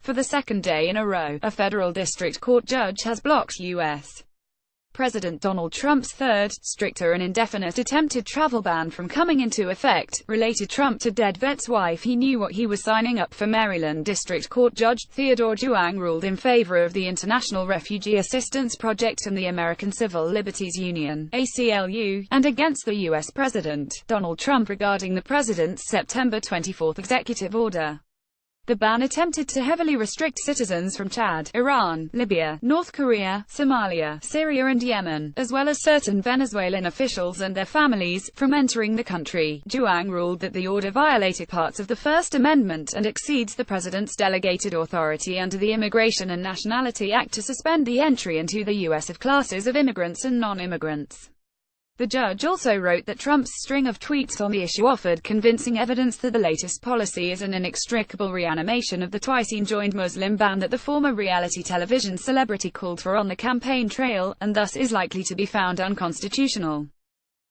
For the second day in a row, a federal district court judge has blocked U.S. President Donald Trump's third, stricter and indefinite attempted travel ban from coming into effect, related Trump to dead vet's wife. He knew what he was signing up for. Maryland District Court Judge Theodore Chuang ruled in favor of the International Refugee Assistance Project and the American Civil Liberties Union, ACLU, and against the U.S. President Donald Trump regarding the president's September 24 executive order. The ban attempted to heavily restrict citizens from Chad, Iran, Libya, North Korea, Somalia, Syria and Yemen, as well as certain Venezuelan officials and their families, from entering the country. Chuang ruled that the order violated parts of the First Amendment and exceeds the president's delegated authority under the Immigration and Nationality Act to suspend the entry into the U.S. of classes of immigrants and non-immigrants. The judge also wrote that Trump's string of tweets on the issue offered convincing evidence that the latest policy is an inextricable reanimation of the twice-enjoined Muslim ban that the former reality television celebrity called for on the campaign trail, and thus is likely to be found unconstitutional.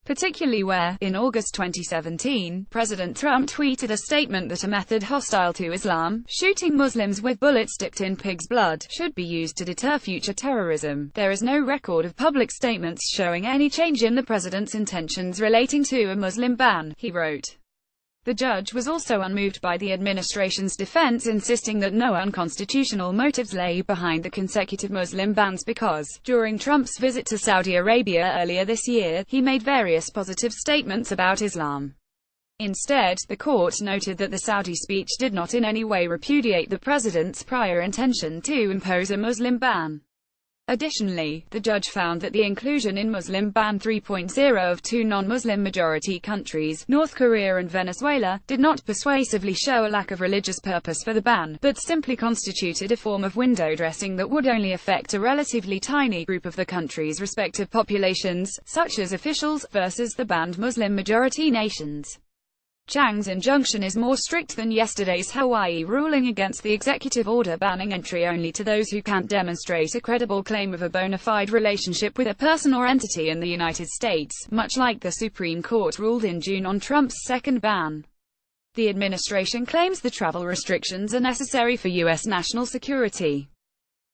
Particularly where, in August 2017, President Trump tweeted a statement that a method hostile to Islam, shooting Muslims with bullets dipped in pig's blood, should be used to deter future terrorism. There is no record of public statements showing any change in the president's intentions relating to a Muslim ban, he wrote. The judge was also unmoved by the administration's defense, insisting that no unconstitutional motives lay behind the consecutive Muslim bans because, during Trump's visit to Saudi Arabia earlier this year, he made various positive statements about Islam. Instead, the court noted that the Saudi speech did not in any way repudiate the president's prior intention to impose a Muslim ban. Additionally, the judge found that the inclusion in Muslim Ban 3.0 of two non-Muslim majority countries, North Korea and Venezuela, did not persuasively show a lack of religious purpose for the ban, but simply constituted a form of window dressing that would only affect a relatively tiny group of the country's respective populations, such as officials, versus the banned Muslim majority nations. Chang's injunction is more strict than yesterday's Hawaii ruling against the executive order banning entry only to those who can't demonstrate a credible claim of a bona fide relationship with a person or entity in the United States, much like the Supreme Court ruled in June on Trump's second ban. The administration claims the travel restrictions are necessary for U.S. national security.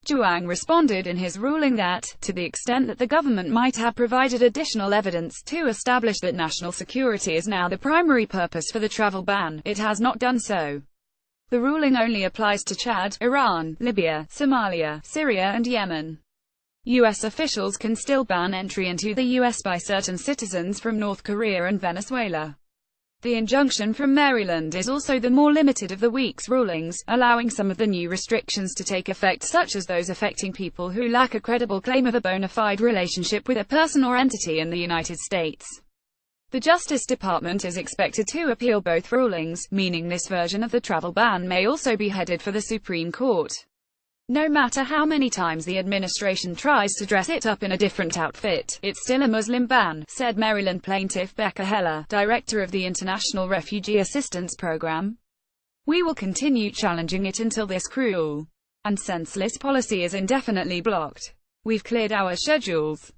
Chuang responded in his ruling that, to the extent that the government might have provided additional evidence to establish that national security is now the primary purpose for the travel ban, it has not done so. The ruling only applies to Chad, Iran, Libya, Somalia, Syria and Yemen. U.S. officials can still ban entry into the U.S. by certain citizens from North Korea and Venezuela. The injunction from Maryland is also the more limited of the week's rulings, allowing some of the new restrictions to take effect, such as those affecting people who lack a credible claim of a bona fide relationship with a person or entity in the United States. The Justice Department is expected to appeal both rulings, meaning this version of the travel ban may also be headed for the Supreme Court. No matter how many times the administration tries to dress it up in a different outfit, it's still a Muslim ban, said Maryland plaintiff Becca Heller, director of the International Refugee Assistance Program. We will continue challenging it until this cruel and senseless policy is indefinitely blocked. We've cleared our schedules.